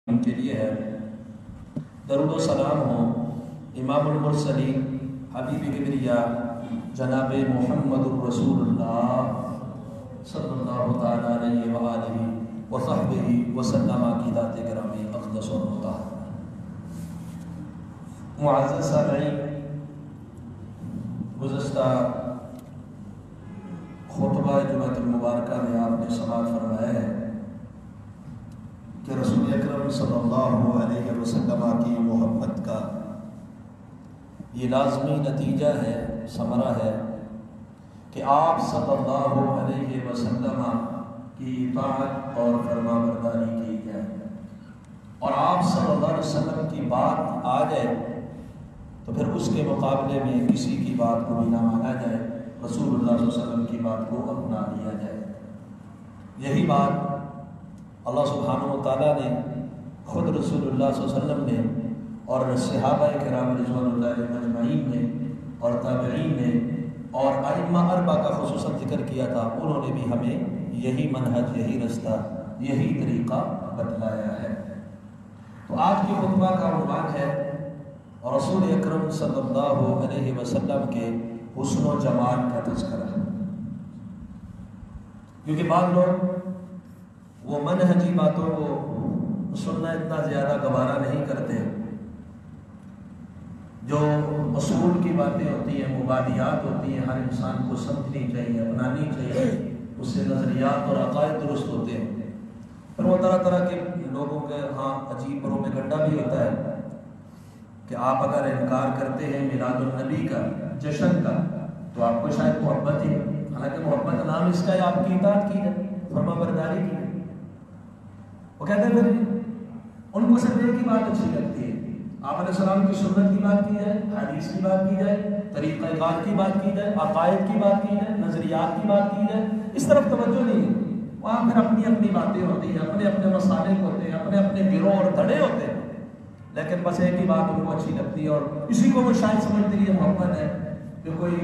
ان کے لیے ہے۔ درود و سلام ہو امام المرسلین حبیب کبریا جناب محمد الرسول اللہ صلی اللہ تعالیٰ علیہ وآلہ وصحبہ وسلم کی ذات گرامی اقدس و مطہر۔ معزز سامعین، گزشتہ خطبہ جمعۃ المبارکہ میں آپ نے سماعت فرمایا ہے کہ رسول اکرم صلی اللہ علیہ وسلم کی محبت کا یہ لازمی نتیجہ ہے، ثمرہ ہے کہ آپ صلی اللہ علیہ وسلم کی اطاعت اور فرما برداری کی جائے، اور آپ صلی اللہ علیہ وسلم کی بات آ جائے تو پھر اس کے مقابلے میں کسی کی بات کو بھی نہ مانا جائے، رسول اللہ صلی اللہ علیہ وسلم کی بات کو اپنا لیا جائے۔ یہی بات اللہ سبحانہ و تعالیٰ نے خود رسول اللہ صلی اللہ علیہ وسلم نے اور صحابہ کرام رضوان اللہ اجمعین نے اور تابعین نے اور ائمہ اربعہ کا خصوصاً ذکر کیا تھا، انہوں نے بھی ہمیں یہی منہج، یہی رستہ، یہی طریقہ بتلایا ہے۔ تو آج کی خطبہ کا عنوان ہے رسول اکرم صلی اللہ علیہ وسلم کے حسن و جمال کا تذکرہ، کیونکہ بعض لوگ وہ منہجی باتوں کو سننا اتنا زیادہ گوارا نہیں کرتے، جو اصول کی باتیں ہوتی ہیں، مبادیات ہوتی ہیں، ہر انسان کو سمجھنی چاہیے، اپنانی چاہیے، اس سے نظریات اور عقائد درست ہوتے ہیں۔ پھر وہ طرح طرح کے لوگوں کے ہاں عجیب پروپیگنڈا بھی ہوتا ہے کہ آپ اگر انکار کرتے ہیں میلاد النبی کا، جشن کا، تو آپ کو شاید محبت ہی، حالانکہ محبت نام اس کا ہے، آپ کی اطاعت کی جائے، فرما برداری کی جائے۔ وہ کہتے ہیں پھر ان کو صرف ایک ہی بات اچھی لگتی ہے، آپ علیہ السلام کی سنت کی بات کی جائے، حدیث کی بات کی جائے، طریقہ کار کی بات کی جائے، عقائد کی بات کی جائے، نظریات کی بات کی جائے، اس طرف توجہ نہیں ہے۔ وہاں پھر اپنی اپنی باتیں ہوتی ہیں، اپنے اپنے مسالک ہوتے ہیں، اپنے اپنے گروہ اور دھڑے ہوتے ہیں، لیکن بس ایک ہی بات ان کو اچھی لگتی ہے، اور اسی کو وہ شاید سمجھتے ہیں یہ محبت ہے کہ کوئی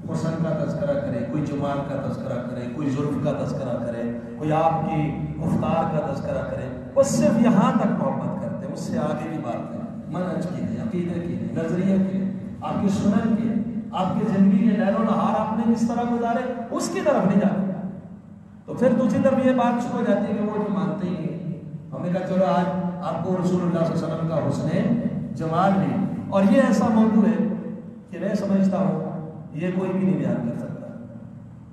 حسن کا تذکرہ کرے، کوئی جمال کا تذکرہ کرے، کوئی ظلم کا تذکرہ کرے، کوئی آپ کی گفتار کا تذکرہ کرے، وہ صرف یہاں تک محبت کرتے ہیں، اس سے آگے بھی بات ہے، منہج کی ہے، عقیدے کی ہے، نظریے کی ہے، آپ کی سنن کی ہے، آپ کی زندگی کے لیل و نہار آپ نے کس طرح گزارے، اس کی طرف نہیں جاتے۔ تو پھر دوسری طرف یہ بات شروع ہو جاتی ہے کہ وہ جو مانتے ہی نہیں، ہم نے کہا چلو آج آپ کو رسول اللہ صلی اللہ علیہ وسلم کا حسن جمال بھی، اور یہ ایسا موضوع ہے کہ میں سمجھتا ہوں یہ کوئی بھی نہیں بیان کر سکتا،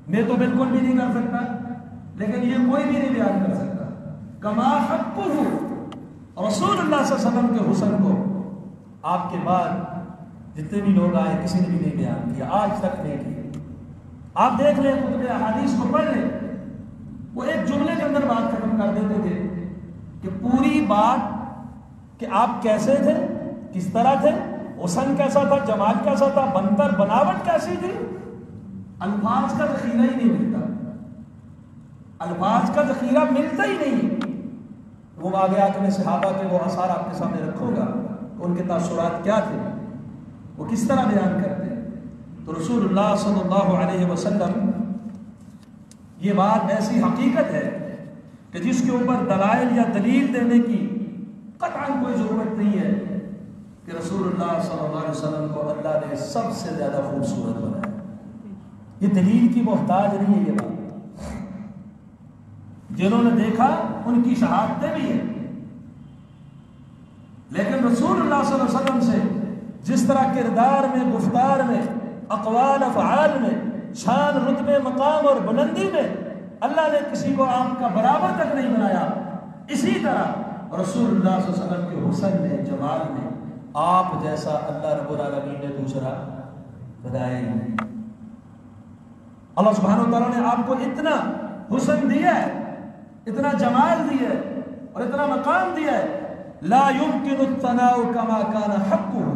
میں تو بالکل بھی نہیں کر سکتا، لیکن یہ کوئی بھی نہیں بیان کر سکتا۔ کما حقہ رسول اللہ صلی اللہ علیہ وسلم کے حسن کو آپ کے بعد جتنے بھی لوگ آئے کسی نے بھی نہیں بیان کیا، آج تک نہیں کیا۔ آپ دیکھ لیں، کتب احادیث کو پڑھ لیں، وہ ایک جملے کے اندر بات ختم کر دیتے تھے کہ پوری بات کہ آپ کیسے تھے، کس طرح تھے، حسن کیسا تھا، جمال کیسا تھا، بنتر بناوٹ کیسی تھی، الفاظ کا ذخیرہ ہی نہیں ملتا، الفاظ کا ذخیرہ ملتا ہی نہیں۔ وہ آگے آ کے میں صحابہ کے وہ آثار آپ کے سامنے رکھوں گا، ان کے تاثرات کیا تھے، وہ کس طرح بیان کرتے ہیں۔ تو رسول اللہ صلی اللہ علیہ وسلم، یہ بات ایسی حقیقت ہے کہ جس کے اوپر دلائل یا دلیل دینے کی قطعاً کوئی ضرورت نہیں ہے کہ رسول اللہ صلی اللہ علیہ وسلم کو اللہ نے سب سے زیادہ خوبصورت بنایا، یہ دلیل کی محتاج نہیں ہے۔ یہ بات جنہوں نے دیکھا ان کی شہادتیں بھی ہیں، لیکن رسول اللہ صلی اللہ علیہ وسلم سے جس طرح کردار میں، گفتار میں، اقوال افعال میں، شان، رتبے، مقام اور بلندی میں اللہ نے کسی کو آپ کا برابر تک نہیں بنایا، اسی طرح رسول اللہ صلی اللہ علیہ وسلم کے حسن میں، جمال میں آپ جیسا اللہ رب العالمین نے دوسرا بنایا ہی نہیں۔ اللہ سبحانہ و تعالیٰ نے آپ کو اتنا حسن دیا ہے، اتنا جمال دیا ہے اور اتنا مقام دیا ہے، لا يمكن الثناء كما كان حقه،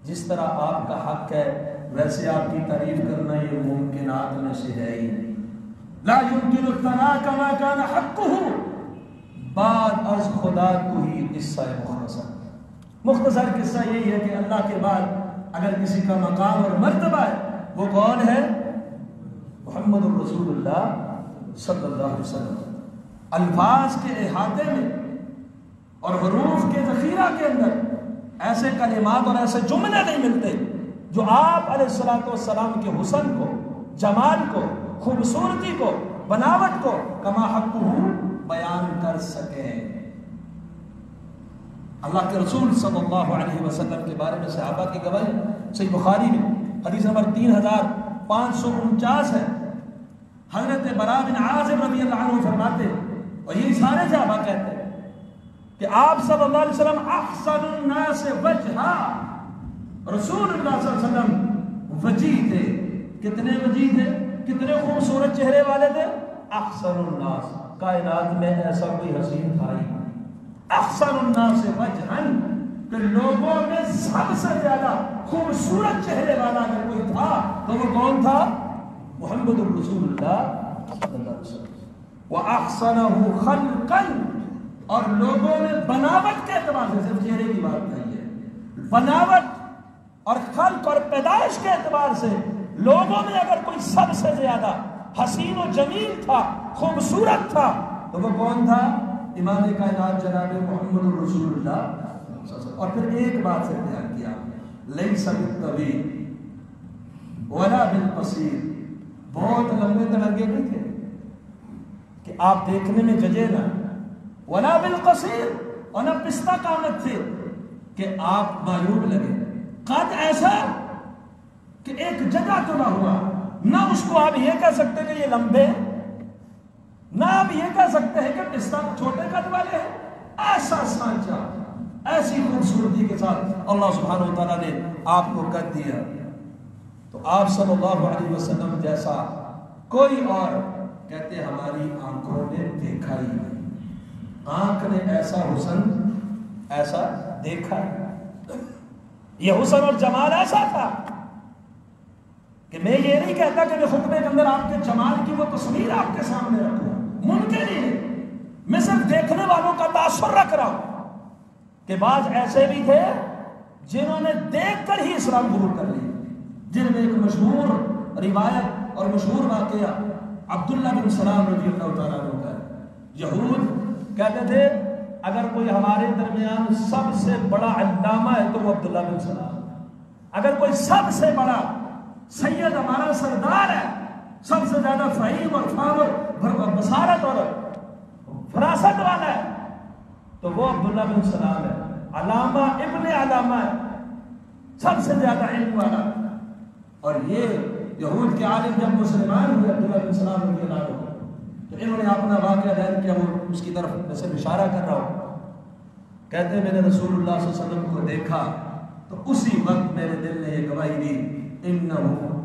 جس طرح آپ کا حق ہے ویسے آپ کی تعریف کرنا یہ ممکنات میں سے ہے ہی نہیں۔ لا يمكن الثناء كما كان حقه، بعد از خدا کو ہی قصہ مختصر قصہ یہی ہے کہ اللہ کے بعد اگر کسی کا مقام اور مرتبہ ہے وہ کون ہے؟ محمد الرسول اللہ صلی اللہ علیہ وسلم۔ الفاظ کے احاطے میں اور حروف کے ذخیرہ کے اندر ایسے کلمات اور ایسے جملے نہیں ملتے جو آپ علیہ الصلوۃ والسلام کے حسن کو، جمال کو، خوبصورتی کو، بناوٹ کو کما حقہ بیان کر سکے۔ اللہ کے رسول صلی اللہ علیہ وسلم کے بارے میں صحابہ کی گواہی صحیح بخاری میں حدیث نمبر 3549 ہے۔ حضرت براء بن عازب رضی اللہ عنہ فرماتے ہیں، اور یہ سارے صحابہ کہتے ہیں کہ آپ صلی اللہ علیہ وسلم احسن الناس وجہا، رسول اللہ صلی اللہ علیہ وسلم وجیہ تھے۔ کتنے وجیہ تھے؟ کتنے خوبصورت چہرے والے تھے؟ احسن الناس، کائنات میں ایسا کوئی حسین تھا ہی نہیں۔ احسن الناس وجہا، کہ لوگوں میں سب سے زیادہ خوبصورت چہرے والا اگر کوئی تھا تو وہ کون تھا؟ محمد الرسول اللہ صلی اللہ علیہ وسلم۔ وَأَحْسَنَهُ خَلْقًا، اور لوگوں میں بناوٹ کے اعتبار سے، صرف چہرے کی بات نہیں ہے، بناوٹ اور خلق اور پیدائش کے اعتبار سے لوگوں میں اگر کوئی سب سے زیادہ حسین و جمیل تھا، خوبصورت تھا، تو وہ کون تھا؟ امام کائنات جناب محمد الرسول اللہ۔ اور پھر ایک بات سے بیان کیا، لیس بالطویل ولا بالقصیر، بہت لمبے تڑنگے نہیں تھے کہ آپ دیکھنے میں ججے نہ، ولا بالقصیر، اور نہ پستہ قامت تھے کہ آپ معیوب لگے، قد ایسا کہ ایک جگہ تو نہ ہوا، نہ اس کو آپ یہ کہہ سکتے کہ یہ لمبے، نہ آپ یہ کہہ سکتے ہیں کہ پستہ چھوٹے قد والے ہیں، ایسا سانچہ، ایسی خوبصورتی کے ساتھ اللہ سبحانہ وتعالیٰ نے آپ کو کر دیا۔ تو آپ صلی اللہ علیہ وسلم جیسا کوئی اور کہتے ہماری آنکھوں نے دیکھا ہی نہیں، آنکھ نے ایسا حسن ایسا دیکھا ہے۔ یہ حسن اور جمال ایسا تھا کہ میں یہ نہیں کہتا کہ میں خطبے کے اندر آپ کے جمال کی وہ تصویر آپ کے سامنے رکھوں، ممکن ہی نہیں، میں صرف دیکھنے والوں کا تاثر رکھ رہا ہوں کہ بعض ایسے بھی تھے جنہوں نے دیکھ کر ہی اسلام قبول کر لیا، جن میں ایک مشہور روایت اور مشہور واقعہ عبداللہ بن سلام رضی اللہ تعالیٰ عنہ کا ہے۔ یہود کہتے تھے اگر کوئی ہمارے درمیان سب سے بڑا علامہ ہے تو وہ عبداللہ بن سلام، اگر کوئی سب سے بڑا سید ہمارا سردار ہے، سب سے زیادہ فہیم اور فاهم اور بصارت اور فراست والا ہے تو وہ عبداللہ بن سلام ہے، علامہ ابن علامہ ہے، سب سے زیادہ علم والا۔ اور یہ یہود کے عالم جب مسلمان ہوئے عبداللہ بن سلام رضی اللہ عنہ، تو انہوں نے اپنا واقعہ بیان کیا، وہ اس کی طرف میں سے اشارہ کر رہا ہوں، کہتے ہیں میں نے رسول اللہ صلی اللہ علیہ وسلم کو دیکھا تو اسی وقت میرے دل نے یہ گواہی دی، انہ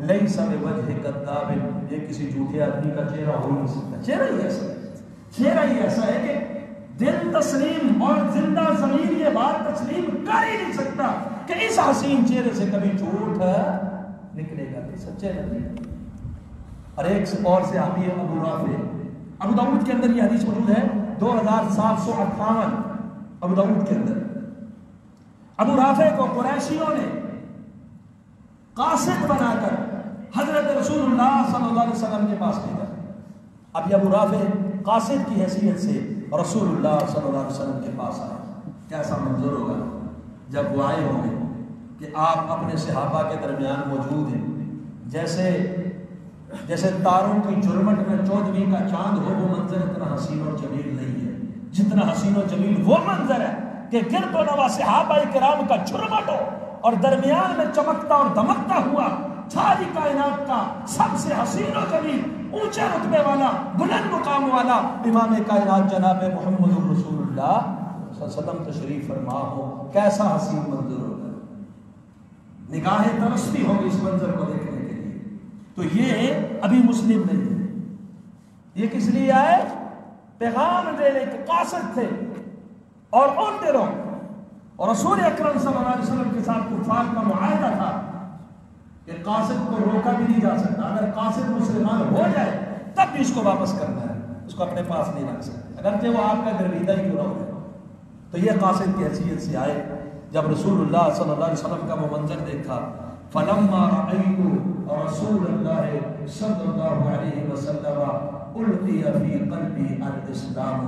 لیس بوجہ کذاب، یہ کسی جھوٹے آدمی کا چہرہ ہو نہیں سکتا، چہرہ ہی ایسا ہے کہ دل تسلیم اور زندہ ضمیر یہ بات تسلیم کر ہی نہیں سکتا کہ اس حسین چہرے سے کبھی جھوٹ نکلے گا، سچے نہیں۔ اور ایک اور سے صحابی ابو رافع، ابو داؤد کے اندر یہ حدیث موجود ہے 2758 ابو داؤد کے اندر، ابو رافع کو قریشیوں نے قاصد بنا کر حضرت رسول اللہ صلی اللہ علیہ وسلم کے پاس بھیجا۔ اب یہ ابو رافع قاصد کی حیثیت سے رسول اللہ صلی اللہ علیہ وسلم کے پاس آئے، کیسا منظر ہوگا جب وہ آئے ہوں گے کہ آپ اپنے صحابہ کے درمیان موجود ہیں، جیسے تاروں کی جرمٹ میں 14ویں کا چاند ہو، وہ منظر اتنا حسین و جمیل نہیں ہے جتنا حسین و جمیل وہ منظر ہے کہ گرد و نواح صحابہ کرام کا جرمٹ ہو اور درمیان میں چمکتا اور دمکتا ہوا ساری کائنات کا سب سے حسین و جمیل، اونچے رتبے والا، بلند مقام والا امام کائنات جناب محمد الرسول اللہ صلی اللہ علیہ وسلم تشریف فرما ہو، کیسا حسین منظر ہوگا، نگاہیں ترستی ہوگی اس منظر کو دیکھنے کے لیے۔ تو یہ ابھی مسلم نہیں تھے، یہ کس لیے آئے؟ پیغام دینے کے قاصد تھے، اور ان دنوں اور رسول اکرم صلی اللہ علیہ وسلم کے ساتھ کفار کا معاہدہ تھا کہ قاصد کو روکا بھی نہیں جا سکتا، اگر قاصد مسلمان ہو جائے تب بھی اس کو واپس کرنا ہے، اس کو اپنے پاس نہیں رکھ سکتے، اگرچہ وہ آپ کا گرویدہ ہی کیوں نہ ہو۔ تو یہ قاصد کی حیثیت سے آئے، جب رسول اللہ صلی اللہ علیہ وسلم کا وہ منظر دیکھا، فلما رأيت رسول اللہ صلی اللہ علیہ وسلم القی فی قلبی الاسلام،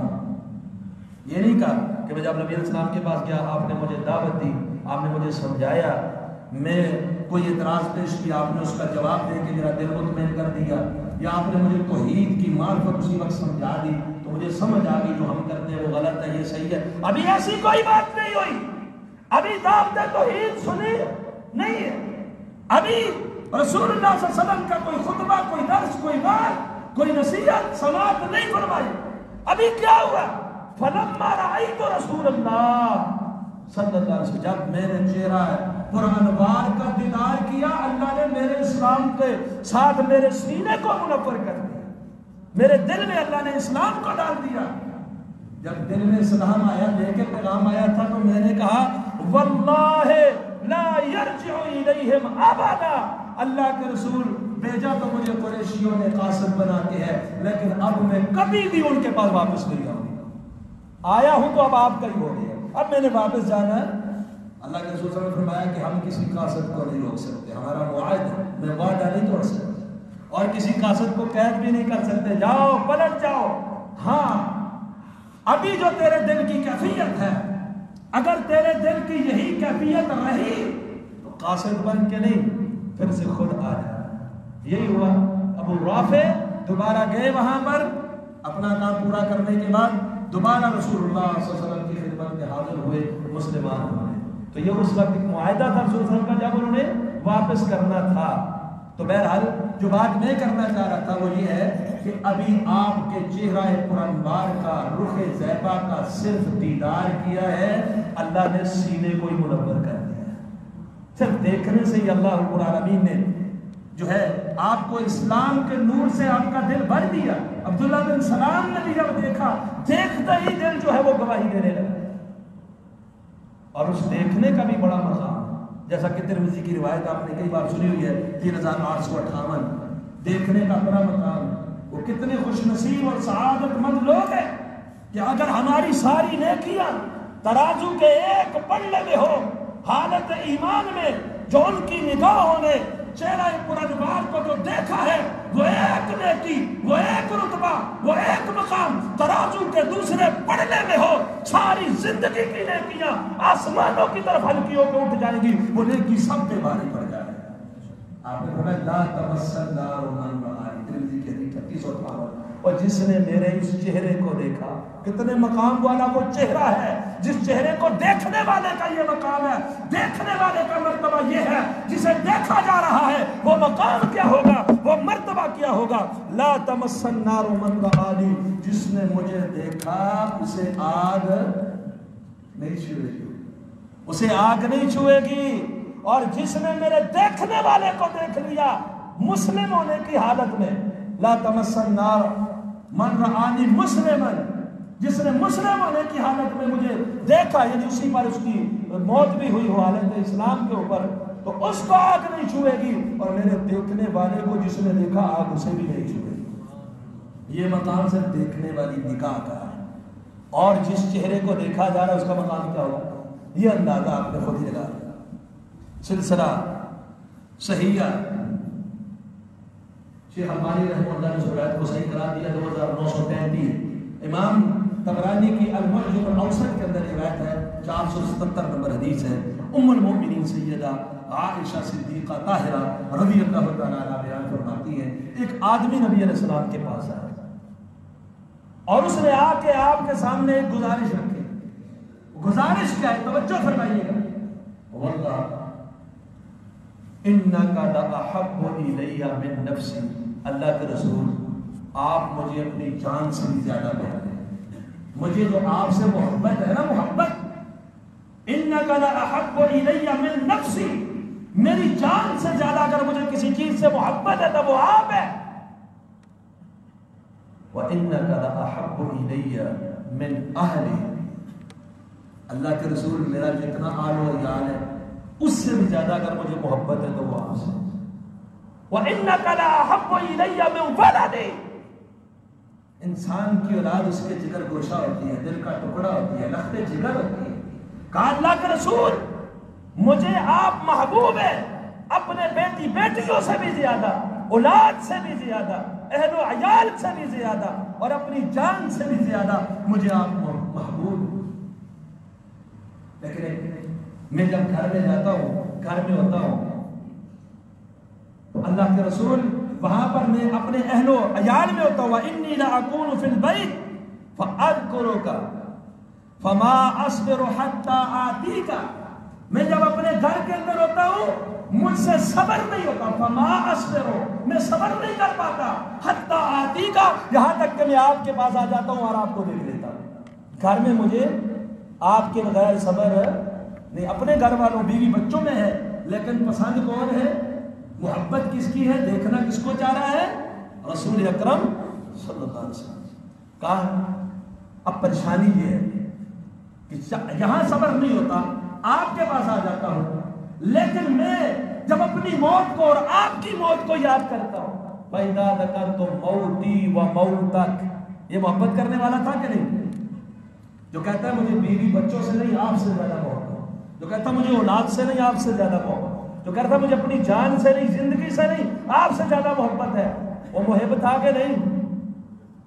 یہ نہیں کہا کہ میں جب نبی علیہ السلام کے پاس گیا آپ نے مجھے دعوت دی، آپ نے مجھے سمجھایا، میں کوئی اعتراض پیش کیا آپ نے اس کا جواب دے کے میرا دل مطمئن کر دیا، یا آپ نے مجھے توحید کی معرفت اسی وقت سمجھا دی تو مجھے سمجھ آ گئی جو ہم کرتے ہیں وہ غلط ہے، یہ صحیح ہے. ابھی ایسی کوئی بات نہیں ہوئی، ابھی دعوت توحید سنی نہیں ہے، ابھی رسول اللہ صلی اللہ علیہ وسلم کا کوئی خطبہ، کوئی درس، کوئی بات، کوئی نصیحت سماعت نہیں فرمائی. ابھی کیا ہوا؟ فلما رأیت رسول اللہ صلی اللہ علیہ وسلم، جب میرے چہرہ پر انوار کا دیدار کیا، اللہ نے میرے اسلام کے ساتھ میرے سینے کو منور کر دیا، میرے دل میں اللہ نے اسلام کو ڈال دیا. جب دل میں اسلام آیا، لے کے پیغام آیا تھا تو میں نے کہا واللہ لا یرجع الیہم ابدا، اللہ کے رسول بھیجا تو مجھے قریشیوں نے قاصد بنا کے ہے، لیکن اب میں کبھی بھی ان کے پاس واپس نہیں آؤں گا، آیا ہوں تو اب آپ کا ہی ہو گیا، اب میں نے واپس جانا ہے. اللہ کے رسول صلی اللہ علیہ وسلم نے فرمایا کہ ہم کسی قاصد کو نہیں روک سکتے، ہمارا معاہدہ ہے، میں وعدہ نہیں توڑ سکتا، اور کسی قاصد کو قید بھی نہیں کر سکتے، جاؤ پلٹ جاؤ. ہاں ابھی جو تیرے دل کی کیفیت ہے، اگر تیرے دل کی یہی کیفیت رہی تو قاصد بن کے نہیں، پھر سے خود آ جائے. یہی ہوا. ابو رافع دوبارہ گئے وہاں پر، اپنا کام پورا کرنے کے بعد دوبارہ رسول اللہ صلی اللہ علیہ وسلم کی خدمت میں حاضر ہوئے، مسلمان ہوئے. تو یہ اس وقت ایک معاہدہ تھا رسول اللہ علیہ وسلم کا جب انہوں نے واپس کرنا تھا. تو بہرحال جو بات میں کرنا چاہ رہا تھا وہ یہ ہے کہ ابھی آپ کے چہرہ پرانوار کا، رخ زیبا کا صرف دیدار کیا ہے، اللہ نے سینے کو ہی منور کر دیا ہے. صرف دیکھنے سے ہی اللہ رب العالمین نے جو ہے آپ کو اسلام کے نور سے آپ کا دل بھر دیا. عبداللہ بن سلام نے بھی جب دیکھا، دیکھتا ہی دل جو ہے وہ گواہی دینے لگا. اور اس دیکھنے کا بھی بڑا مقام، جیسا کہ ترمذی کی روایت آپ نے کئی بار سنی ہوئی ہے 3858، دیکھنے کا بڑا مقام. وہ کتنے خوش نصیب اور سعادت مند لوگ ہیں کہ اگر ہماری ساری نیکیاں ترازو کے ایک پلے میں ہو، حالت ایمان میں جو ان کی نگاہوں نے چہرہ پرانوار کو جو دیکھا ہے، وہ ایک نیکی، وہ ایک رتبہ، وہ ایک مقام ترازو کے دوسرے پڑھنے میں ہو، ساری زندگی کی نیکیاں آسمانوں کی طرف ہلکی ہو کے اٹھ جائیں گی، وہ نیکی سب پہ بھاری پڑ جائے گی. آپ نے فرمایا لا تمسن نار من رآنی، ترمذی کی حدیث 3858. اور جس نے میرے اس چہرے کو دیکھا، کتنے مقام والا وہ چہرہ ہے، جس چہرے کو دیکھنے والے کا یہ مقام ہے، دیکھنے والے کا مرتبہ یہ ہے، جسے دیکھا جا رہا ہے وہ مقام کیا ہوگا، وہ مرتبہ کیا ہوگا. لا تمسن نار من رآنی، جس نے مجھے دیکھا اسے آگ نہیں چھوئے گی، اسے آگ نہیں چھوئے گی. اور جس نے میرے دیکھنے والے کو دیکھ لیا مسلم ہونے کی حالت میں، لا تمسن نار من رآنی مسلمن، جس نے مسلم ہونے کی حالت میں مجھے دیکھا، یعنی اسی پر اس کی موت بھی ہوئی ہو حالت اسلام کے اوپر، تو اس کو آگ نہیں چھوئے گی، اور میرے دیکھنے والے کو جس نے دیکھا آگ اسے بھی نہیں چھوئے گی. یہ مقام صرف دیکھنے والی نگاہ کا ہے. اور جس چہرے کو دیکھا جا رہا ہے اس کا مقام کیا ہوگا، یہ اندازہ آپ نے خود ہی لگا. سلسلہ صحیحہ شیخ البانی رحمہ اللہ نے اس روایت کو صحیح قرار دیا 2933. امام طبرانی کی المعجم الاوسط کے اندر روایت ہے 477 نمبر حدیث ہے. ام المؤمنین سیدہ عائشہ صدیقہ طاہرہ رضی اللہ تعالی عنہا بیان فرماتی ہیں، ایک آدمی نبی علیہ السلام کے پاس آیا اور اس نے آ کے آپ کے سامنے ایک گزارش رکھی. گزارش کیا ہے، توجہ فرمائیے گا. واللہ انک لاحب الی من نفسی، اللہ کے رسول آپ مجھے اپنی جان سے بھی زیادہ پیارے ہیں، مجھے جو آپ سے محبت ہے نا، محبت، انک لاحب الی من نفسی، میری جان سے زیادہ اگر مجھے کسی چیز سے محبت ہے تو وہ آپ ہے. وانک لاحب الی من اہلی، اللہ کے رسول میرا جتنا آل و عیال ہے اس سے بھی زیادہ اگر مجھے محبت ہے تو وہ آپ سے. وَإِنَّكَ لَأَحَبُّ إِلَيَّ مِنْ وَلَدِي، انسان کی اولاد اس کے جگر گوشہ ہوتی ہے، دل کا ٹکڑا ہوتی ہے، لخت جگر ہوتی ہے. کہا اللہ کے رسول مجھے آپ محبوب ہیں اپنے بیٹی بیٹیوں سے بھی زیادہ، اولاد سے بھی زیادہ. اہل و عیال سے بھی زیادہ اور اپنی جان سے بھی زیادہ مجھے آپ محبوب. لیکن میں جب گھر میں جاتا ہوں، گھر میں ہوتا ہوں، تو اللہ کے رسول وہاں پر میں اپنے اہل و عیال میں ہوتا ہوں. انی لاکون فی البیت فاذکرک فما اصبر حتی آتیک. میں جب اپنے گھر کے اندر ہوتا ہوں مجھ سے صبر نہیں ہوتا. فما اصبر، میں صبر نہیں کر پاتا. حتی آتیک، یہاں تک کہ میں آپ کے پاس آ جاتا ہوں اور آپ کو دیکھ لیتا ہوں. گھر میں مجھے آپ کے بغیر صبر نہیں. اپنے گھر والوں بیوی بچوں میں ہے، لیکن پسند کون ہے؟ محبت کس کی ہے؟ دیکھنا کس کو چاہ رہا ہے؟ رسول اکرم صلی اللہ علیہ وسلم. کہا اب پریشانی یہ ہے کہ یہاں صبر نہیں ہوتا، آپ کے پاس آ جاتا ہوں، لیکن میں جب اپنی موت کو اور آپ کی موت کو یاد کرتا ہوں، فَإِذَا ذَكَرْتُ مَوْتِي وَمَوْتَكَ. یہ محبت کرنے والا تھا کہ نہیں؟ جو کہتا ہے مجھے بیوی بچوں سے نہیں آپ سے زیادہ محبت، جو کہتا ہے مجھے اولاد سے نہیں آپ سے زیادہ محبت، جو کہتا ہے مجھے اپنی جان سے نہیں، زندگی سے نہیں، آپ سے زیادہ محبت ہے، وہ محب تھا کہ نہیں؟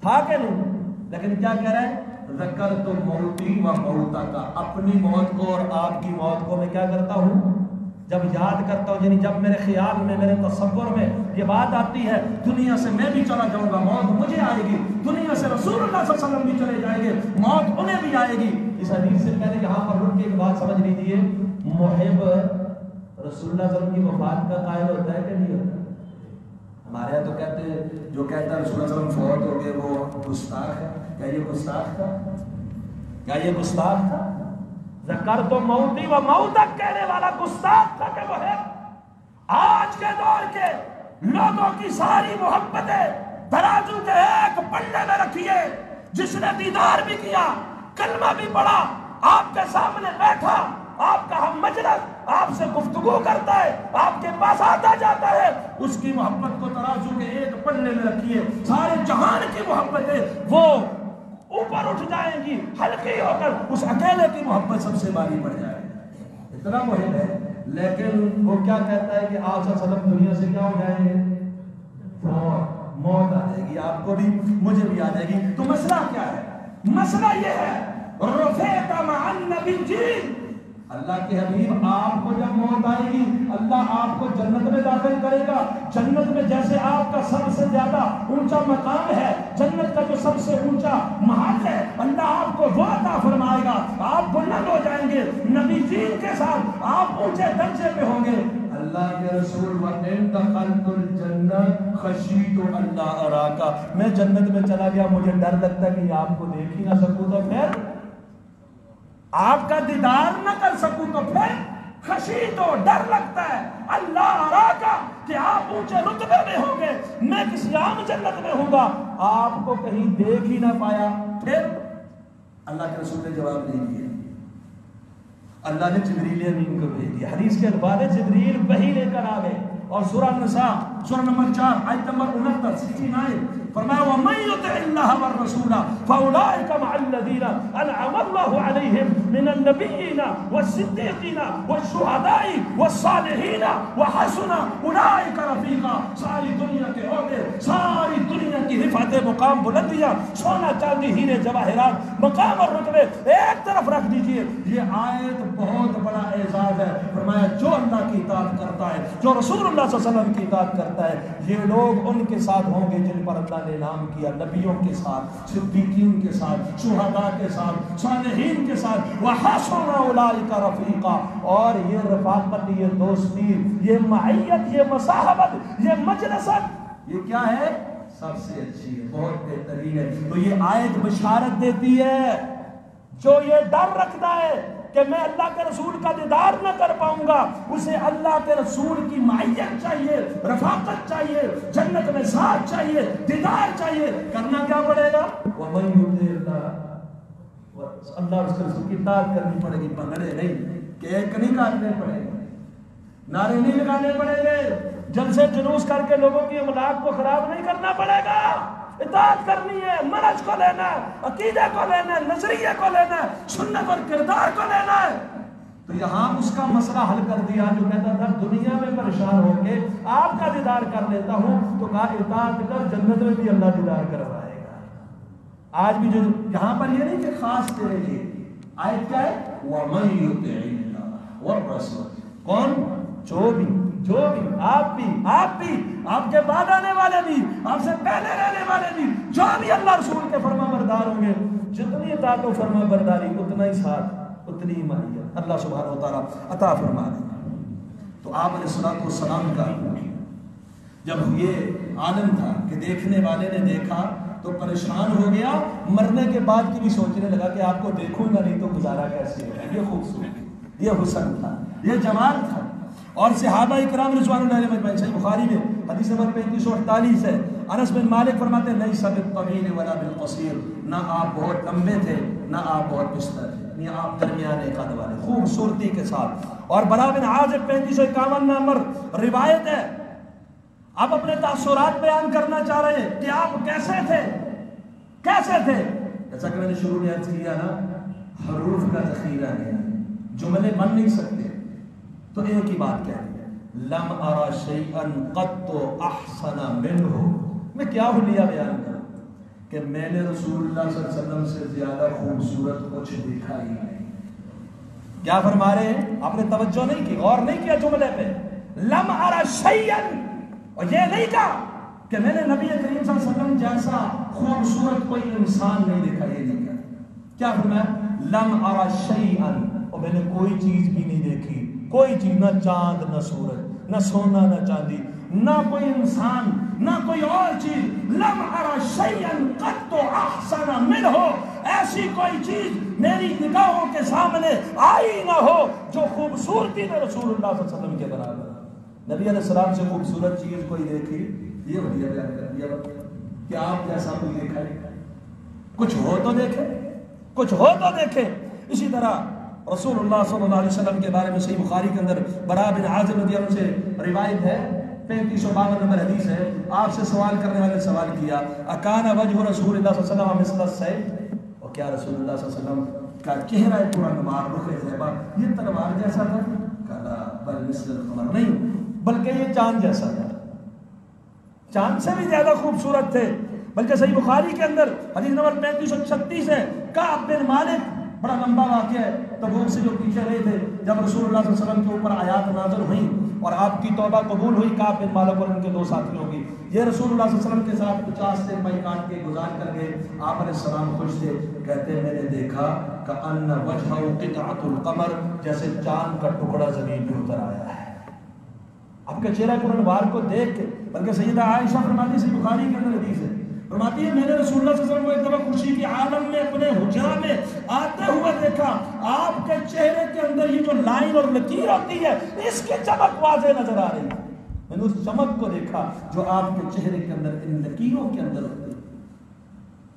تھا کہ نہیں؟ لیکن کیا کہہ رہا ہے؟ ذکرت موتی و موتک. اپنی موت کو اور آپ کی موت کو میں کیا کرتا ہوں؟ جب یاد کرتا ہوں، یعنی جب میرے خیال میں، میرے تصور میں یہ بات آتی ہے دنیا سے میں بھی چلا جاؤں گا، موت مجھے آئے گی، دنیا سے رسول اللہ صلی اللہ علیہ وسلم بھی چلے جائیں گے، موت انہیں بھی آئے گی. اس حدیث سے پہلے یہاں پر رک کے ایک بات سمجھ لیجیے، محب رسول اللہ صلی اللہ علیہ وسلم کی وفات کا قائل ہوتا ہے کہ نہیں ہوتا؟ ہمارے یہاں تو کہتے ہیں، جو کہتا ہے رسول اللہ صلی اللہ علیہ وسلم فوت ہو گئے وہ گستاخ ہے. کیا یہ گستاخ تھا؟ کیا یہ گستاخ تھا؟ ذکرت موتی و موتک کہنے والا گستاخ تھا کہ وہ ہے؟ آج کے دور کے لوگوں کی ساری محبتیں ترازو کے ایک پلڑے میں رکھیے. جس نے دیدار بھی کیا، کلمہ بھی پڑھا، آپ کے سامنے بیٹھا، آپ کا ہم مجلس، آپ سے گفتگو کرتا ہے، آپ کے پاس آتا جاتا ہے، اس کی محبت کو ترازو کے ایک پلڑے میں رکھیے. سارے جہان کی محبتیں وہ اوپر اٹھ جائیں گی، ہلکی ہو کر اس اکیلے کی محبت سب سے باری پڑ جائے گی. اتنا مہم ہے. لیکن وہ کیا کہتا ہے کہ آپ صلی اللہ علیہ وسلم دنیا سے کیا ہو جائیں گے؟ موت آ جائے گی. آپ کو بھی مجھے بھی آ جائے گی. تو مسئلہ کیا ہے؟ مسئلہ یہ ہے رفعت مع النبیین. اللہ کے حبیب آپ کو جب موت آئے گی، اللہ آپ کو جنت میں داخل کرے گا. جنت میں جیسے آپ کا سب سے زیادہ اونچا مقام ہے، جنت کا جو سب سے اونچا محل ہے، اللہ آپ کو وہ عطا فرمائے گا. آپ بلند ہو جائیں گے، نبی جین کے ساتھ آپ اونچے درجے پہ ہوں گے. اللہ کے رسول وَإِن دَخَلْتُ الْجَنَّةَ خَشِيتُ أَلَّا أَرَاكَ. میں جنت میں چلا گیا، مجھے ڈر لگتا کہ آپ کو دیکھ ہی نہ سکوں، تو پھر آپ کا دیدار نہ کر سکوں، تو پھر خشیت و ڈر لگتا ہے. اللہ اراکا کہ آپ اونچے رتبے میں ہوں گے، میں کسی عام جنت میں ہوں گا، آپ کو کہیں دیکھ ہی نہ پایا. پھر اللہ کے رسول نے جواب نہیں دیا. اللہ نے جبریل امین کو بھیج دیا. حدیث کے الفاظ جبریل وحی لے کر آ گئے. اور سورہ النساء سورہ نمبر 4 آیت نمبر 69 فرمایا وَمَن يُطِعِ اللَّهَ وَالرَّسُولَ فَأُولَٰئِكَ مَعَ الَّذِينَ أَنْعَمَ اللَّهُ عَلَيْهِمْ مِنَ النَّبِيِّينَ وَالصِّدِّيقِينَ وَالشُّهَدَاءِ وَالصَّالِحِينَ وَحَسُنَ أُولَٰئِكَ رَفِيقًا. ساری دنیا کے عہدے، ساری دنیا کی رفعت مقام بلندیاں، سونا چاندی ہیرے جواہرات، مقام اور رتبے ایک طرف رکھ دیجئے. یہ آیت بہت بڑا اعزاز ہے. فرمایا جو اللہ کی اطاعت کرتا ہے، جو رسول اللہ صلی اللہ علیہ وسلم کی اطاعت کرتا ہے، یہ لوگ ان کے ساتھ ہوں گے جن پر اللہ نے انعام کیا، نبیوں کے ساتھ، صدیقین کے ساتھ، شہداء کے ساتھ، صالحین کے ساتھ. وَحَسُنَ أُولَٰئِكَ رَفِيقًا. اور یہ رفاقت، یہ دوستی، یہ معیت، یہ مصاحبت، یہ مجلست، یہ کیا ہے؟ سب سے اچھی ہے، بہت بہترین ہے. تو یہ آیت بشارت دیتی ہے جو یہ ڈر رکھتا ہے کہ میں اللہ کے رسول کا دیدار نہ کر پاؤں گا، اسے اللہ کے رسول کی معیت چاہیے، رفاقت چاہیے، جنت میں ساتھ چاہیے، دیدار چاہیے. کرنا کیا پڑے گا؟ وَمَن يُطِعِ اللَّهَ، اللہ اس کے رسول کی اطاعت کرنی پڑے گی. بگڑے نہیں، کیک نہیں کاٹنے پڑے گا، نعرے نہیں لگانے پڑیں گے، جلسے جلوس کر کے لوگوں کی املاک کو خراب نہیں کرنا پڑے گا. اطاعت کرنی ہے، منہج کو لینا ہے، عقیدے کو لینا ہے، نظریے کو لینا ہے، سنت اور کردار کو لینا ہے. تو یہاں اس کا مسئلہ حل کر دیا جو کہتا تھا دنیا میں پریشان ہو کے آپ کا دیدار کر لیتا ہوں، تو کہا اطاعت کر، جنت میں بھی اللہ دیدار کروائے گا۔ آج بھی جو یہاں پر یہ نہیں کہ خاص تیرے لیے، آیت کیا ہے؟ وَمَن يُطِعِ اللَّهَ وَالرَّسُولَ، کون؟ جو بھی آپ بھی آپ کے بعد آنے والے بھی، آپ سے پہلے رہنے والے بھی، جو بھی اللہ رسول کے فرما بردار ہوں گے، جتنی اطاعت و فرما برداری اتنا ہی ساتھ، اتنی ہی ماہیت اللہ سبحانہ و تعالیٰ عطا فرما دے۔ تو آپ علیہ الصلوۃ والسلام کا جب یہ عالم تھا کہ دیکھنے والے نے دیکھا تو پریشان ہو گیا، مرنے کے بعد کی بھی سوچنے لگا کہ آپ کو دیکھوں گا نہیں تو گزارا کیسے ہوگا۔ یہ خوبصورت، یہ حسن تھا، یہ جمال تھا۔ اور صحابہ اکرام رضوان اللہ علیہم اجمعین، صحیح بخاری میں حدیث نمبر 3548 ہے، انس بن مالک فرماتے ہیں لیس بالطویل ولا بالقصیر، نہ آپ بہت لمبے تھے نہ آپ بہت پستہ تھے، یعنی آپ درمیانے قد والے، خوبصورتی کے ساتھ۔ اور برا بن عازب 3551 نمبر روایت ہے، آپ اپنے تاثرات بیان کرنا چاہ رہے ہیں کہ آپ کیسے تھے، کیسے تھے؟ جیسا کہ میں نے شروع میں عرض کیا نا، حروف کا ذخیرہ ہے، جملے بن نہیں سکتے، تو ایک ہی بات کہہ رہی ہے، لم ارى شيئا قط احسن منه۔ میں کیا حلیہ بیان کروں کہ میں نے رسول اللہ صلی اللہ علیہ وسلم سے زیادہ خوبصورت کچھ دیکھا ہی نہیں۔ کیا فرما رہے ہیں؟ آپ نے توجہ نہیں کی، غور نہیں کیا جملے پہ، لم ارى شيئا، اور یہ نہیں کہا کہ میں نے نبی کریم صلی اللہ علیہ وسلم جیسا خوبصورت کوئی انسان نہیں دیکھا، یہ نہیں کہا۔ کیا فرمایا؟ لم ارى شيئا، اور میں نے کوئی چیز بھی نہیں دیکھی، کوئی چیز، نہ چاند نہ سورج، نہ سونا نہ چاندی، نہ کوئی انسان، نہ کوئی اور چیز، لم ارى شيئا قط احسن منه، ایسی کوئی چیز میری نگاہوں کے سامنے آئی نہ ہو جو خوبصورتی میں رسول اللہ صلی اللہ علیہ وسلم کے برابر۔ نبی علیہ السلام سے خوبصورت چیز کوئی دیکھی؟ یہ وجہ بیان کر دیا کہ آپ جیسا کوئی دیکھا ہے؟ کچھ ہو تو دیکھے، کچھ ہو تو دیکھے۔ اسی طرح رسول اللہ صلی اللہ علیہ وسلم کے بارے میں صحیح بخاری کے اندر برا بن عازب رضی اللہ عنہ سے روایت ہے، 3552 نمبر حدیث ہے، آپ سے سوال کرنے والے سوال کیا، اکان وجہ رسول اللہ صلی اللہ علیہ وسلم مثل السیف، اور کیا رسول اللہ صلی اللہ علیہ وسلم کا چہرہ پرانوار رخ زیبا یہ تلوار جیسا تھا؟ کہا بل مثل القمر، نہیں بلکہ یہ چاند جیسا تھا، چاند سے بھی زیادہ خوبصورت تھے۔ بلکہ صحیح بخاری کے اندر حدیث نمبر 3536 ہے، کعب بن مالک، بڑا لمبا واقعہ ہے، تبوک سے جو پیچھے رہے تھے جب رسول اللہ صلی اللہ علیہ وسلم کے اوپر آیات نازل ہوئیں اور آپ کی توبہ قبول ہوئی، کعب بن مالک اور ان کے دو ساتھیوں کی، یہ رسول اللہ صلی اللہ علیہ وسلم کے ساتھ 50 دن مئی کاٹ کے گزار کر گئے۔ آپ علیہ السلام خوش تھے، کہتے ہیں میں نے دیکھا کأن وجہہ قطعۃ القمر، جیسے چاند کا ٹکڑا زمین پہ اتر آیا ہے۔ آپ کے چہرہ پرانوار کو دیکھ کے، بلکہ سیدہ عائشہ فرماتی ہے، بخاری کے اندر حدیث ہے، فرماتی ہے میں نے رسول اللہ صلی اللہ علیہ وسلم کو ایک دفعہ خوشی کے عالم میں اپنے حجرہ میں آتے ہوئے دیکھا، آپ کے چہرے کے اندر یہ جو لائن اور لکیر ہوتی ہے اس کی چمک واضح نظر آ رہی ہے، میں نے اس چمک کو دیکھا جو آپ کے چہرے کے اندر ان لکیروں کے اندر ہوتی ہے۔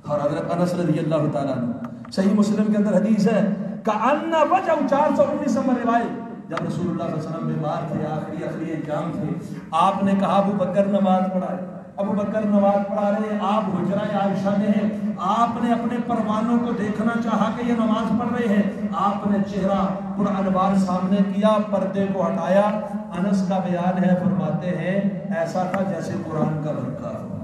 اور حضرت انس رضی اللہ تعالیٰ عنہ صحیح مسلم کے اندر حدیث ہے، کأن وجہ 419 نمبر روایت، جب رسول اللہ صلی اللہ علیہ وسلم بیمار تھے، آخری ایام تھے، آپ نے کہا ابو بکر نماز پڑھائے، ابو بکر نماز پڑھا رہے ہیں، آپ حجرہ عائشہ میں ہیں، آپ نے اپنے پروانوں کو دیکھنا چاہا کہ یہ نماز پڑھ رہے ہیں، آپ نے چہرہ پرانوار سامنے کیا، پردے کو ہٹایا، انس کا بیان ہے، فرماتے ہیں ایسا تھا جیسے قرآن کا ورقہ ہو،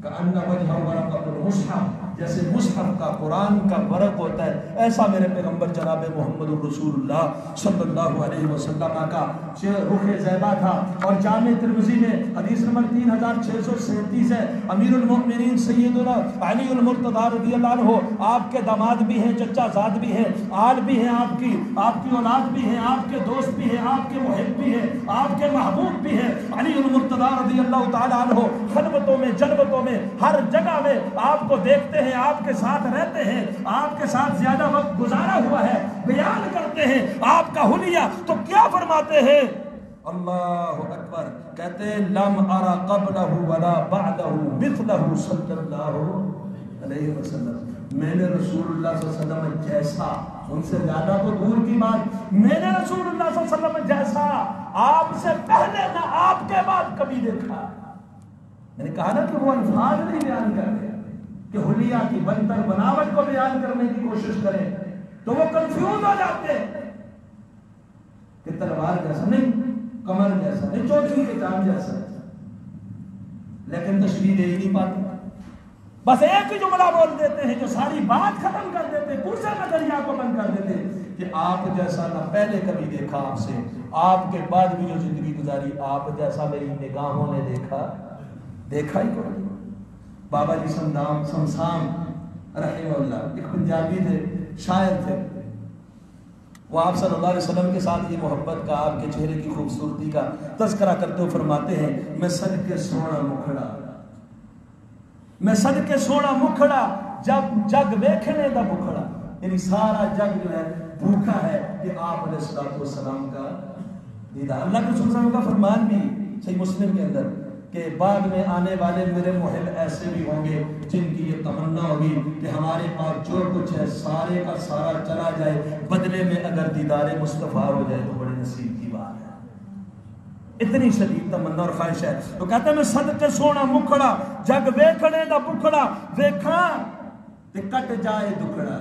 کأن وجہ ورقۃ المصحف، جیسے مصحف کا قرآن کا ورق ہوتا ہے، ایسا میرے پیغمبر جناب محمد رسول اللہ صلی اللہ علیہ وسلم کا رخ زیبا تھا۔ اور جامع ترمذی میں حدیث نمبر 3637 ہے، امیر المؤمنین سیدنا علی المرتضی رضی اللہ عنہ، آپ کے داماد بھی ہیں، چچا زاد بھی ہیں، آل بھی ہیں، آپ کی اولاد بھی ہیں، آپ کے دوست بھی ہیں، آپ کے محب بھی ہیں، آپ کے محبوب بھی ہیں، علی المرتضی رضی اللہ تعالی عنہ خلوتوں میں جلوتوں میں ہر جگہ میں آپ کو دیکھتے ہیں، آپ کے ساتھ رہتے ہیں، آپ کے ساتھ زیادہ وقت گزارا ہوا ہے، بیان کرتے ہیں آپ کا حلیہ، تو کیا فرماتے ہیں؟ اللہ اکبر، کہتے ہیں لم ارى قبلہ ولا بعدہ مثلہ صلی اللہ علیہ وسلم، میں نے رسول اللہ صلی اللہ علیہ وسلم جیسا، ان سے زیادہ تو دور کی بات، میں نے رسول اللہ صلی اللہ علیہ وسلم جیسا آپ سے پہلے نہ آپ کے بعد کبھی دیکھا۔ میں نے کہا نا کہ وہ الفاظ نہیں بیان کر رہے کہ حلیہ کی بنتر بناوٹ کو بیان کرنے کی کوشش کریں تو وہ کنفیوز ہو جاتے ہیں۔ کہ تلوار جیسا نہیں، کمر جیسا نہیں، چودھری کے چاند جیسا، لیکن تشریح دے ہی نہیں پاتے، بس ایک ہی جملہ بول دیتے ہیں جو ساری بات ختم کر دیتے، پورے نظریہ کو بند کر دیتے کہ آپ جیسا نہ پہلے کبھی دیکھا آپ سے، آپ کے بعد بھی جو زندگی گزاری آپ جیسا میری نگاہوں نے دیکھا ہی کوئی۔ بابا جی سمسام رحمہ اللہ ایک پنجابی تھے، شاعر تھے، وہ آپ صلی اللہ علیہ وسلم کے ساتھ یہ محبت کا، آپ کے چہرے کی خوبصورتی کا تذکرہ کرتے ہوئے فرماتے ہیں، میں صدقے سونا مکھڑا، میں صدقے سونا مکھڑا جب جگ ویکھنے دا بکھڑا، یعنی سارا جگ جو ہے بھوکا ہے کہ آپ علیہ السلام کا دیدار۔ اللہ کے رسول صلی اللہ علیہ وسلم کا فرمان بھی صحیح مسلم کے اندر کہ بعد میں آنے والے میرے محب ایسے بھی ہوں گے جن کی یہ تمنا ہوگی کہ ہمارے پاس جو کچھ ہے سارے کا سارا چلا جائے، بدلے میں اگر دیدار مصطفیٰ ہو جائے تو بڑے نصیب کی بات ہے۔ اتنی شدید تمنا اور خواہش ہے، تو کہتے ہیں میں صدقے سونا مکھڑا جگ ویکھنے دا بکھڑا، ویکھاں تے کٹ جائے دکھڑا،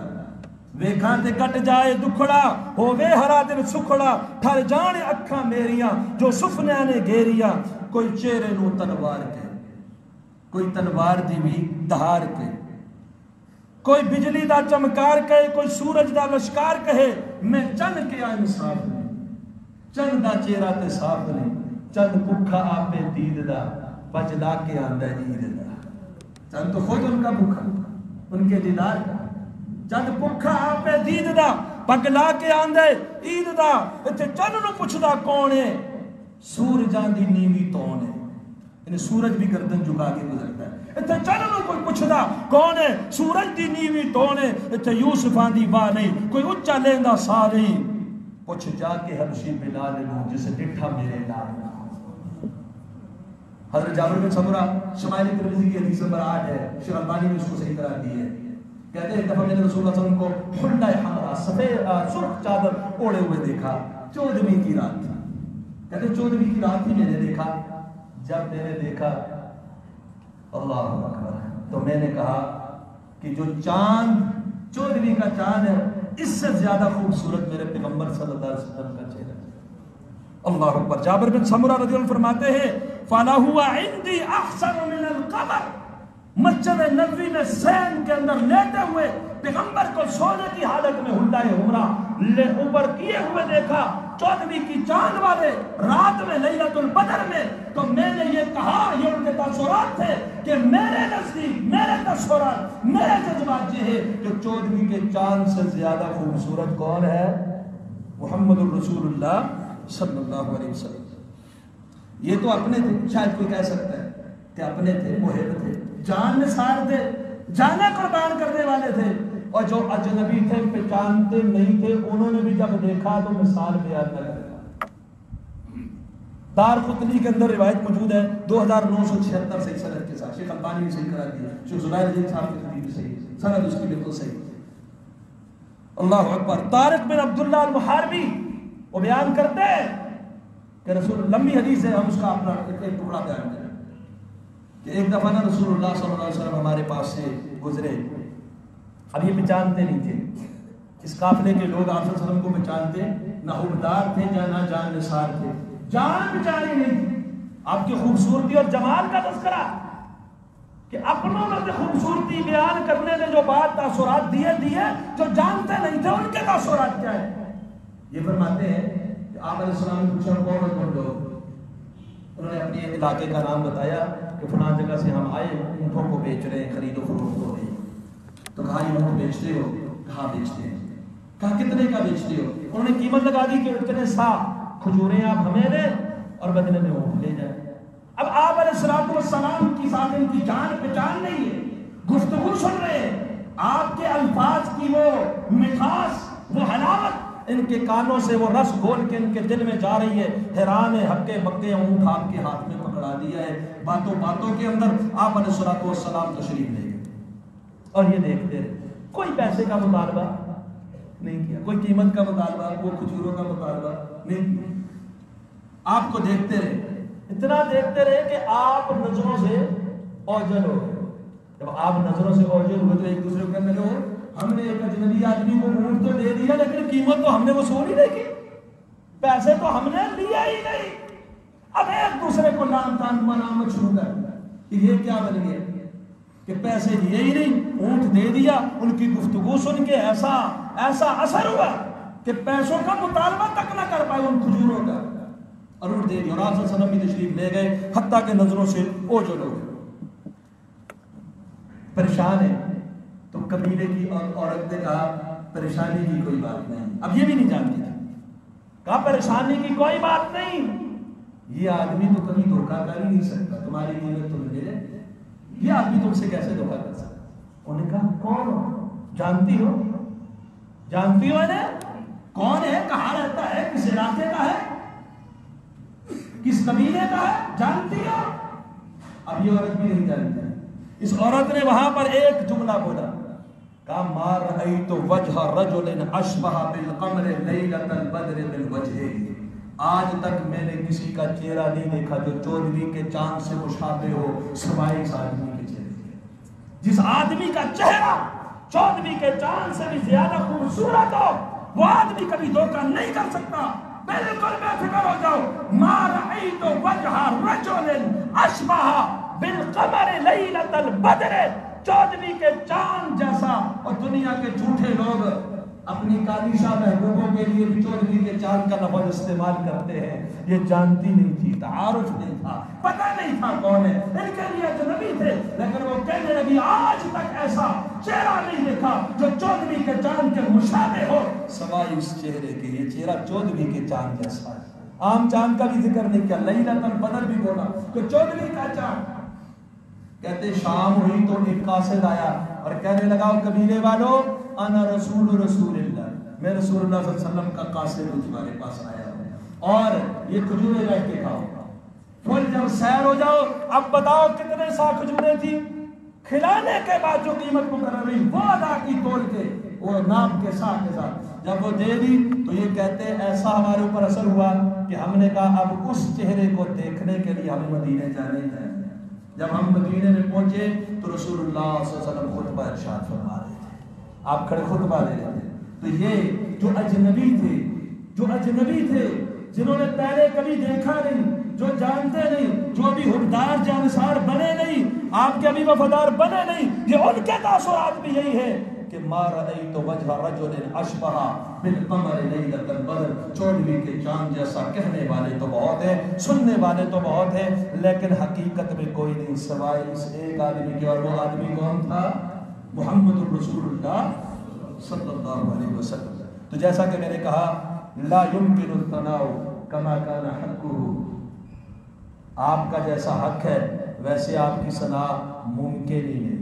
ویکھاں تے کٹ جائے دکھڑا، ہووے ہرا دل سکھڑا، ٹھر جان اکھاں میریاں جو سفنیاں نے گھیریاں، کوئی چہرے نو تلوار کے، کوئی تلوار دی بھی دہار کے، کوئی بجلی دا چمکار کہے، کوئی سورج دا لشکار کہے، میں چند کے انصاف نہیں، چند دا چہرہ تے صاف نہیں، چند بھکھا آپے دید دا بجلا کے آندہ عید دا، چند تو خود ان کا بھکھا ان کے دیدار کا، چند بھکھا آپے دید دا بجلا کے آندہ عید دا، اتھے چند نو پوچھدا کون ہے، سورجاں دی نیوی تون ہے، یعنی سورج بھی گردن جھکا کے گزرتا ہے، اتھے چند نو کوئی پوچھدا کون ہے، سورج دی نیوی تون ہے، اتھے یوسفاں دی باہ نہیں، کوئی اچھا لیندہ سا نہیں، پوچھ جا کے حبشی بلال نو جسے ڈٹھا میرے لال۔ حضرت جابر بن سمرہ شمائل ترمذی کی حدیث نمبر 8 ہے، شیخ البانی نے اس کو صحیح قرار دی ہے، کہتے ہیں ایک دفعہ میں نے رسول اللہ صلی اللہ علیہ وسلم کو حلہ حمرا سفید سرخ چادر اوڑے ہوئے دیکھا، 14ویں کی رات تھی، کہتے ہیں 14ویں کی رات تھی میں نے دیکھا، جب میں نے دیکھا اللہ اکبر تو میں نے کہا کہ جو چاند 14ویں کا چاند ہے اس سے زیادہ خوبصورت میرے پیغمبر صلی اللہ علیہ وسلم کا چہرہ۔ اللہ اکبر۔ جابر بن سمرہ رضی اللہ عنہ فرماتے ہیں فَلَهُوَ عِنْدِي أَحْسَنُ مِنَ الْقَمَرِ، مسجد نبوی میں سین کے اندر لیٹے ہوئے پیغمبر کو سونے کی حالت میں ہنڈائے عمرہ لے اوپر کیے ہوئے دیکھا 14ویں کی چاند والے رات میں لیلۃ البدر میں، تو میں نے یہ کہا، یہ ان کے تاثرات تھے کہ میرے نزدیک میرے تاثرات میرے جذبات یہ ہے کہ 14ویں کے چاند سے زیادہ خوبصورت کون ہے؟ محمد الرسول اللہ صلی اللہ علیہ وسلم۔ یہ تو اپنے تھے، شاید کوئی کہہ سکتا ہے کہ اپنے تھے، محب تھے، جان نثار تھے، جانے قربان کرنے والے تھے، اور جو اجنبی تھے پہچانتے نہیں تھے انہوں نے بھی جب دیکھا تو مثال بیان نہ کرا۔ دار قطنی کے اندر روایت موجود ہے 2976 صحیح سند کے ساتھ، شیخ البانی نے صحیح قرار دیا، شیخ زبیر علی صاحب کی تحریر بھی صحیح، سند اس کی بالکل صحیح۔ اللہ اکبر۔ طارق بن عبداللہ المحاربی وہ بیان کرتے ہیں کہ رسول، لمبی حدیث ہے، ہم اس کا اپنا ایک ٹکڑا بیان کریں کہ ایک دفعہ نا رسول اللہ صلی اللہ علیہ وسلم ہمارے پاس سے گزرے، اب یہ پہچانتے نہیں تھے، اس قافلے کے لوگ آپ صلی اللہ علیہ وسلم کو پہچانتے نہ حبدار تھے یا نہ جان نثار تھے، جان پہچانی نہیں تھی۔ آپ کی خوبصورتی اور جمال کا تذکرہ کہ اپنوں میں خوبصورتی بیان کرنے میں جو بات تاثرات دیے جو جانتے نہیں تھے ان کے تاثرات کیا ہے۔ یہ فرماتے ہیں کہ آپ علیہ السلام نے پوچھا کون لوگ، انہوں نے اپنے علاقے کا نام بتایا کہ فلاں جگہ سے ہم آئے، اونٹوں کو بیچ رہے ہیں، خرید و فروخت ہو رہی ہے۔ تو کہا یہ اونٹ بیچتے ہو؟ کہاں بیچتے ہیں؟ کہا کتنے کا بیچتے ہو؟ انہوں نے قیمت لگا دی کہ اتنے سا کھجوریں آپ ہمیں دیں اور بدلے میں اونٹ لے جائیں۔ اب آپ علیہ السلام کی ساتھ ان کی جان پہچان نہیں ہے، گفتگو سن رہے ہیں، آپ کے الفاظ کی وہ مٹھاس، وہ حلاوت ان کے کانوں سے وہ رس گھول کے ان کے دل میں جا رہی ہے۔ حیران ہے، ہکے بکے اونٹ آپ کے ہاتھ میں پکڑا دیا ہے، باتوں باتوں کے اندر آپ علیہ السلام تشریف لے گئے اور یہ دیکھتے رہے، کوئی پیسے کا مطالبہ نہیں کیا، کوئی قیمت کا مطالبہ، وہ کھجوروں کا مطالبہ نہیں کیا، آپ کو دیکھتے رہے، اتنا دیکھتے رہے کہ آپ نظروں سے اوجل ہو گئے۔ جب آپ نظروں سے اوجل ہوئے تو ایک دوسرے کو کہنے لگے ہم نے ایک اجنبی آدمی کو اونٹ تو دے دیا لیکن قیمت تو ہم نے وصول ہی نہیں کی، پیسے تو ہم نے لیے ہی نہیں، اب ایک دوسرے کو لام تان منامت شروع کر دیا کہ یہ کیا بن گیا کہ پیسے لیے ہی نہیں، اونٹ دے دیا، ان کی گفتگو سن کے ایسا اثر ہوا کہ پیسوں کا مطالبہ تک نہ کر پائے ان کھجوروں کا، اور اونٹ دے دیا، اور آپ صلی اللہ علیہ وسلم بھی تشریف لے گئے، حتیٰ کہ نظروں سے اوجھل ہو گئے، پریشان ہے۔ تو قبیلے کی عورت نے کہا پریشانی کی کوئی بات نہیں، اب یہ بھی نہیں جانتی تھی، کہا پریشانی کی کوئی بات نہیں، یہ آدمی تو کبھی دھوکہ کر ہی نہیں سکتا، تمہاری قیمت تم نے دے، یہ آدمی تم سے کیسے دھوکہ کر سکتا؟ انہوں نے کہا کون ہو؟ جانتی ہو انہیں؟ کون ہے؟ کہاں رہتا ہے؟ کس علاقے کا ہے؟ کس قبیلے کا ہے؟ جانتی ہو؟ اب یہ عورت بھی نہیں جانتی۔ اس عورت نے وہاں پر ایک جملہ بولا، کہا ما رأیت وجہ رجل اشبہ بالقمر لیلۃ البدر بالوجہ، آج تک میں نے کسی کا چہرہ نہیں دیکھا جو 14ویں کے چاند سے مشابہ ہو سوائے اس آدمی کے چہرے کے۔ جس آدمی کا چہرہ 14ویں کے چاند سے بھی زیادہ خوبصورت ہو، وہ آدمی کبھی دھوکہ نہیں کر سکتا۔ بالکل بے فکر ہو جاؤ، ما رأیت وجہ رجل اشبہ بالقمر لیلۃ البدر، 14ویں کے چاند جیسا، اور دنیا کے جھوٹے لوگ اپنی کالیشہ محبوبوں کے لیے بھی 14ویں کے چاند کا لفظ استعمال کرتے ہیں۔ یہ جانتی نہیں تھی، تعارف نہیں تھا، پتہ نہیں تھا کون ہے، ان کے لیے اجنبی تھے، لیکن وہ کہنے لگی آج تک ایسا چہرہ نہیں دیکھا جو 14ویں کے چاند کے مشابہ ہو سوائے اس چہرے کے۔ یہ چہرہ 14ویں کے چاند جیسا ہے۔ عام چاند کا بھی ذکر نہیں کیا، لیلۃ البدر بھی بولا کہ 14ویں کا چاند۔ کہتے شام ہوئی تو ایک قاصد آیا اور کہنے لگا قبیلے والوں انا رسول اللہ، میں رسول اللہ صلی اللہ علیہ وسلم کا قاصد ہوں، تمہارے پاس آیا ہوں، اور یہ کھجوریں رہ کے کھاؤ، پھر جب سیر ہو جاؤ اب بتاؤ کتنے سا کھجوریں تھی، کھلانے کے بعد جو قیمت مقرر ہوئی وہ ادا کی تول کے، وہ نام کے ساتھ کے ساتھ جب وہ دے دی تو یہ کہتے ایسا ہمارے اوپر اثر ہوا کہ ہم نے کہا اب اس چہرے کو دیکھنے کے لیے ہمیں مدینے جانے ہیں۔ جب ہم مدینے میں پہنچے تو رسول اللہ صلی اللہ علیہ وسلم خطبہ ارشاد فرما رہے تھے، آپ کھڑے خطبہ دے رہے تھے، تو یہ جو اجنبی تھے جنہوں نے پہلے کبھی دیکھا نہیں، جو جانتے نہیں، جو ابھی حکمدار جانسار بنے نہیں، آپ کے ابھی وفادار بنے نہیں، یہ ان کے تاثرات بھی یہی ہے کہ ما رأیت وجہ رجل اشبہ بالقمر لیلۃ البدر، 14ویں کے چاند جیسا کہنے والے تو بہت ہیں، سننے والے تو بہت ہیں، لیکن حقیقت میں کوئی نہیں سوائے اس ایک آدمی کے، اور وہ آدمی کون تھا؟ محمد رسول اللہ صلی اللہ علیہ وسلم۔ تو جیسا کہ میں نے کہا لا يمكن الثناء كما كان حقه، آپ کا جیسا حق ہے ویسے آپ کی ثنا ممکن ہی نہیں۔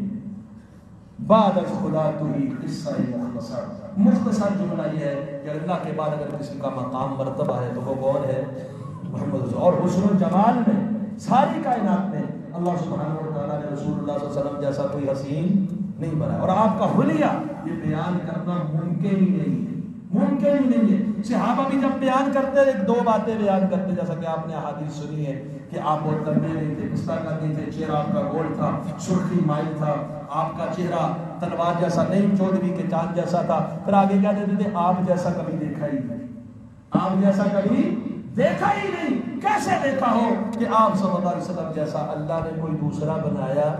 بعد از خدا تو ہی قصہ مختصر جملہ یہ ہے کہ اللہ کے بعد اگر کسی کا مقام مرتبہ ہے تو وہ کون ہے؟ محمد رسول۔ اور حسن و جمال میں ساری کائنات میں اللہ سبحانہ و تعالیٰ نے رسول اللہ صلی اللہ علیہ وسلم جیسا کوئی حسین نہیں بنایا، اور آپ کا حلیہ یہ بیان کرنا ممکن ہی نہیں ہے، ممکن ہی نہیں ہے۔ صحابہ بھی جب بیان کرتے ایک دو باتیں بیان کرتے، جیسا کہ آپ نے احادیث سنی ہے کہ آپ بہت لمبے نہیں تھے، پستہ کرتے تھے، چہرہ آپ کا گول تھا، سرخی مائل تھا، آپ کا چہرہ تلوار جیسا نہیں 14ویں کے چاند جیسا تھا۔ پھر آگے کیا دیتے تھے؟ آپ جیسا کبھی دیکھا ہی نہیں، آپ جیسا کبھی دیکھا ہی نہیں۔ کیسے دیکھا ہو کہ آپ صلی اللہ علیہ وسلم جیسا اللہ نے کوئی دوسرا بنایا؟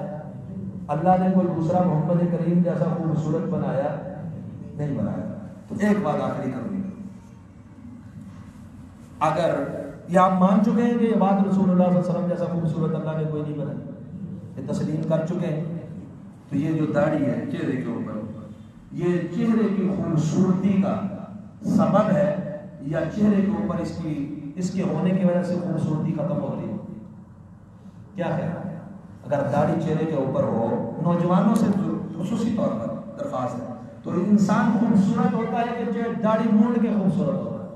اللہ نے کوئی دوسرا محمد کریم جیسا خوبصورت بنایا؟ نہیں بنایا۔ تو ایک بات آخری کروں گی، اگر یہ آپ مان چکے ہیں کہ یہ بات رسول اللہ صلی اللہ علیہ وسلم جیسا خوبصورت اللہ نے کوئی نہیں بنایا، یہ تسلیم کر چکے ہیں، تو یہ جو داڑھی ہے چہرے کے اوپر، یہ چہرے کی خوبصورتی کا سبب ہے یا چہرے کے اوپر اس کے ہونے کی وجہ سے خوبصورتی ختم ہوتی ہے؟ کیا خیال ہے؟ اگر داڑھی چہرے کے اوپر ہو، نوجوانوں سے خصوصی طور پر درخواست ہے، تو انسان خوبصورت ہوتا ہے کہ داڑھی مونڈ کے خوبصورت ہوتا ہے؟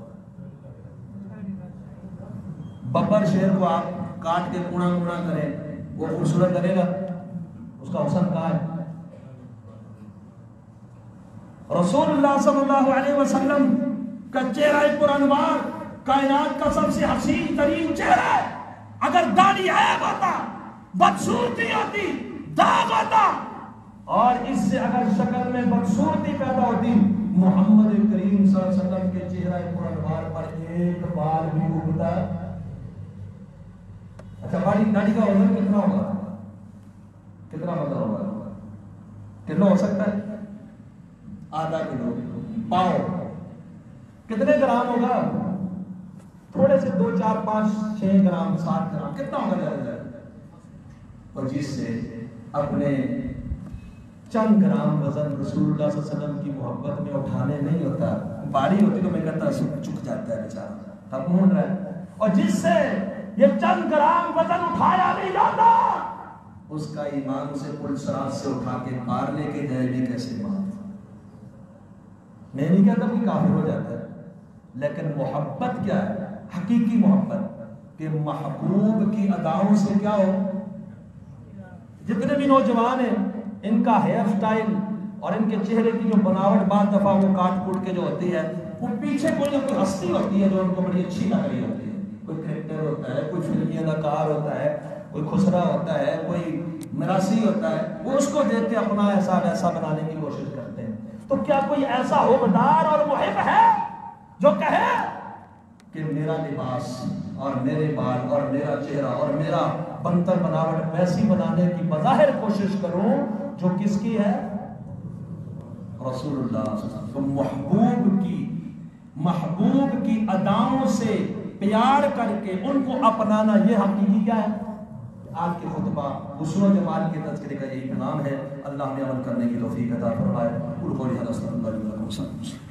ببر شیر کو آپ کاٹ کے کونا کونا کریں، وہ خوبصورت لگے گا؟ اس کا حسن کہاں ہے؟ رسول اللہ صلی اللہ علیہ وسلم کا چہرہ پر انوار کائنات کا سب سے حسین ترین چہرہ ہے۔ اگر داڑھی عیب ہوتا، بدصورتی ہوتی، داغ ہوتا، اور اس سے اگر شکل میں بدصورتی پیدا ہوتی، محمد کریم صلی اللہ علیہ وسلم کے چہرہ پر انوار پر ایک بار داڑھی کا وزن کتنا ہوگا؟ کتنا وزن ہوگا؟ کلو ہو سکتا ہے؟ آدھا کلو. پاؤ کتنے گرام ہوگا؟ تھوڑے سے 2 4 5 6 گرام 7 گرام کتنا ہوگا زیادہ؟ اور جس سے اپنے چند گرام وزن رسول اللہ صلی اللہ علیہ وسلم کی محبت میں اٹھانے نہیں ہوتا، باری ہوتی تو میں کہتا چک جاتا ہے بیچارہ، اب مون رہا ہے. اور جس سے یہ چند گرام وزن اٹھایا نہیں جاتا، اس کا ایمان سے پل صراط سے اٹھا کے پار لے کے جائے بھی کیسے بات. میں نہیں کہتا کہ کافر ہو جاتا ہے، لیکن محبت کیا ہے؟ حقیقی محبت کہ محبوب کی اداؤں سے کیا ہو. جتنے بھی نوجوان ہیں ان کا ہیئر سٹائل اور ان کے چہرے کی جو بناوٹ بعض دفعہ وہ کاٹ کوٹ کے جو ہوتی ہے، وہ پیچھے کوئی نہ کوئی ہستی ہوتی ہے جو ان کو بڑی اچھی لگ رہی ہوتی ہے. کوئی کریکٹر ہوتا ہے، کوئی فلمی اداکار ہوتا ہے، کوئی خسرا ہوتا ہے، کوئی مراسی ہوتا ہے، وہ اس کو دیکھ کے اپنا ایسا ویسا بنانے کی کوشش کرتے ہیں. تو کیا کوئی ایسا حوبدار اور محب ہے جو کہے کہ میرا لباس اور میرے بال اور میرا چہرہ اور میرا بنتر بناوٹ ویسی بنانے کی بظاہر کوشش کروں جو کس کی ہے؟ رسول اللہ صلی اللہ علیہ وسلم. تو محبوب کی اداؤں سے پیار کر کے ان کو اپنانا، یہ حقیقی کیا ہے؟ آج کے خطبہ حسن و جمال کے تذکرے کا یہی پیغام ہے. اللہ ہمیں عمل کرنے کی توفیق عطا فرمائے. قل قولی ھذا استغفر اللہ لي ولکم.